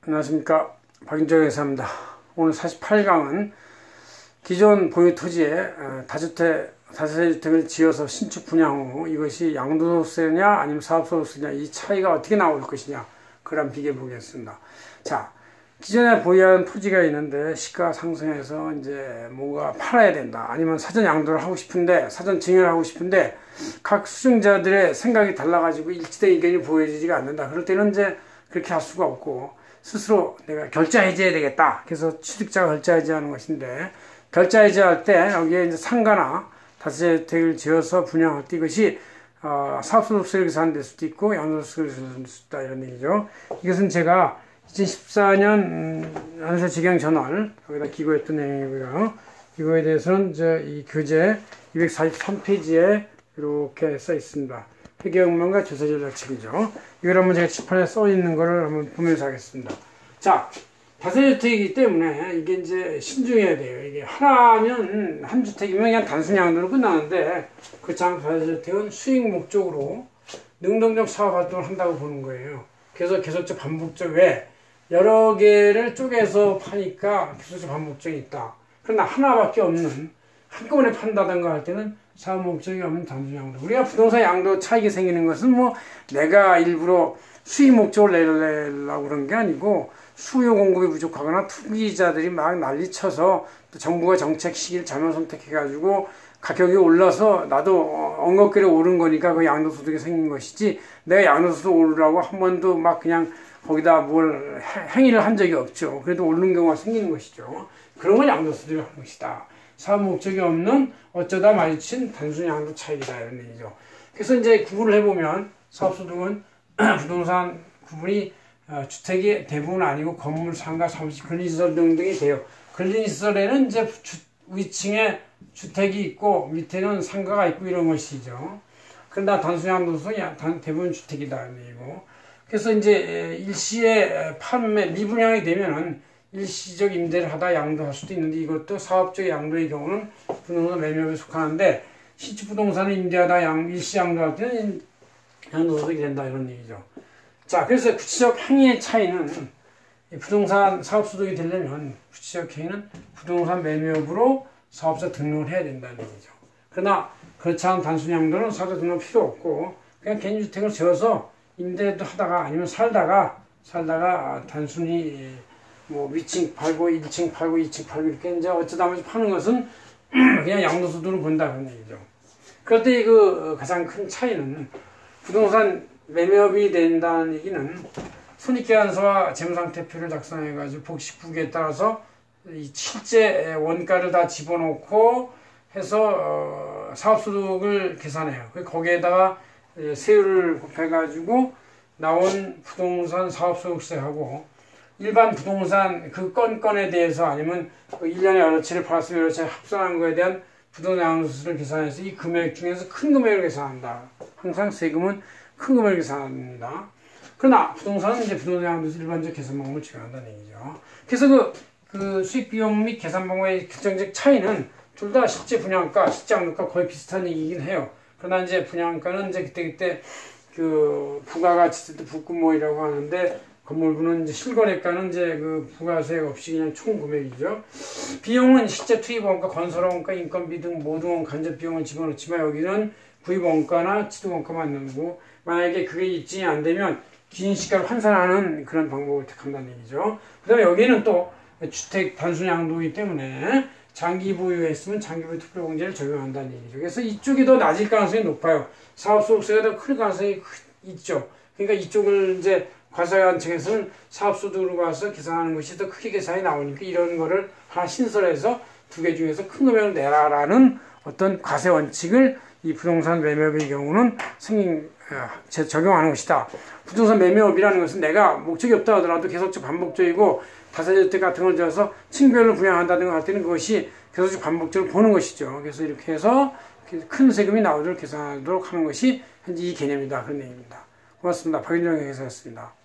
안녕하십니까, 박인정 회사입니다. 오늘 48강은 기존 보유 토지에 다세대주택을 지어서 신축 분양 후 이것이 양도소득세냐 아니면 사업소득세냐 이 차이가 어떻게 나올 것이냐 그런 비교해 보겠습니다. 자, 기존에 보유한 토지가 있는데 시가 상승해서 이제 뭔가 팔아야 된다, 아니면 사전 양도를 하고 싶은데, 사전 증여를 하고 싶은데 각 수증자들의 생각이 달라가지고 일치된 의견이 보여지지가 않는다. 그럴 때는 이제 그렇게 할 수가 없고 스스로 내가 결자 해지해야 되겠다. 그래서 취득자가 결자 해지하는 것인데, 결자 해지할 때 여기에 이제 상가나 다세대주택을 지어서 분양할 때 이것이 사업소득세를 계산될 수도 있고 양도소득세를 계산될 수도 있다, 이런 얘기죠. 이것은 제가 2014년 연세지경저널 여기다 기고했던 내용이고요. 이거에 대해서는 이 교재 243페이지에 이렇게 써 있습니다. 회계응명과 조세전략책이죠. 이걸 한번 제가 칠판에 써 있는 거를 한번 보면서 하겠습니다. 자, 다세주택이기 때문에 이게 이제 신중해야 돼요. 이게 하나면 한 주택이면 그냥 단순 양도로 끝나는데, 그렇지 않고 다세주택은 수익 목적으로 능동적 사업 활동을 한다고 보는 거예요. 그래서 계속적 반복적, 왜? 여러 개를 쪼개서 파니까 계속적 반복적이 있다. 그러나 하나밖에 없는, 한꺼번에 판다든가 할 때는 사업 목적이 없는 단순 양도. 우리가 부동산 양도 차익이 생기는 것은 뭐 내가 일부러 수익 목적을 내려고 그런 게 아니고, 수요 공급이 부족하거나 투기자들이 막 난리쳐서 또 정부가 정책 시기를 잘못 선택해가지고 가격이 올라서 나도 엉겁결에 오른 거니까 그 양도소득이 생긴 것이지, 내가 양도소득 오르라고 한 번도 막 그냥 거기다 뭘 행위를 한 적이 없죠. 그래도 오르는 경우가 생기는 것이죠. 그런 걸 양도소득이 하는 것이다. 사업 목적이 없는 어쩌다 마주친 단순 양도 차익이다, 이런 얘기죠. 그래서 이제 구분을 해보면 사업소득은 부동산 구분이 주택이 대부분 아니고 건물, 상가, 사무실, 근린시설 등등이 돼요. 근린시설에는 이제 위층에 주택이 있고 밑에는 상가가 있고 이런 것이죠. 그러나 단순 양도소득은 대부분 주택이다, 이런 얘기고. 그래서 이제 일시에 판매, 미분양이 되면은 일시적 임대를 하다 양도할 수도 있는데, 이것도 사업적 양도의 경우는 부동산 매매업에 속하는데, 신축 부동산을 임대하다 일시 양도할 때는 양도소득이 된다, 이런 얘기죠. 자, 그래서 구체적 행위의 차이는, 부동산 사업소득이 되려면 구체적 행위는 부동산 매매업으로 사업자 등록을 해야 된다는 얘기죠. 그러나 그렇지 않은 단순 양도는 사업자 등록 필요 없고 그냥 개인주택을 지어서 임대도 하다가 아니면 살다가 단순히 뭐 위층 팔고 1층 팔고 2층 팔고 이렇게 이제 어쩌다 보면 파는 것은 그냥 양도소득으로 본다, 그런 얘기죠. 그럴 때 그 가장 큰 차이는, 부동산 매매업이 된다는 얘기는 손익계산서와 재무상태표를 작성해가지고 복식부기에 따라서 이 실제 원가를 다 집어넣고 해서 사업소득을 계산해요. 거기에다가 세율을 곱해가지고 나온 부동산 사업소득세하고 일반 부동산 그 건에 대해서, 아니면 그 1년에 여러 채를 팔았으면 여러 채 합산한 거에 대한 부동산 양도세를 계산해서 이 금액 중에서 큰 금액을 계산한다. 항상 세금은 큰 금액을 계산합니다. 그러나 부동산은 이제 부동산 양도세 일반적 계산 방법을 적용한다는 얘기죠. 그래서 그 수익 비용 및 계산 방법의 결정적 차이는 둘 다 실제 분양가, 실제 양도가 거의 비슷한 얘기긴 해요. 그러나 이제 분양가는 이제 그때 그 부가가치 부금모이라고 하는데, 건물부는 이제 실거래가는 이제 그 부가세 없이 그냥 총 금액이죠. 비용은 실제 투입원가, 건설원가, 인건비 등 모든 간접 비용을 집어넣지만 여기는 구입원가나 취득원가만 넣고, 만약에 그게 입증이 안 되면 긴 시가를 환산하는 그런 방법을 택한다는 얘기죠. 그 다음에 여기는 또 주택 단순 양도이기 때문에 장기 보유했으면 장기 보유 특별공제를 적용한다는 얘기죠. 그래서 이쪽이 더 낮을 가능성이 높아요. 사업소득세가 더 클 가능성이 있죠. 그러니까 이쪽을 이제 과세관 측에서는 사업소득으로 봐서 계산하는 것이 더 크게 계산이 나오니까 이런 거를 하나 신설해서 두 개 중에서 큰 금액을 내라라는 어떤 과세 원칙을 이 부동산 매매업의 경우는 적용하는 것이다. 부동산 매매업이라는 것은 내가 목적이 없다 하더라도 계속적 반복적이고, 다세대주택 같은 걸 지어서 층별로 분양한다든가 할 때는 그것이 계속적 반복적으로 보는 것이죠. 그래서 이렇게 해서 큰 세금이 나오도록 계산하도록 하는 것이 현재 이 개념이다, 그런 얘기입니다. 고맙습니다. 박인정 회사였습니다.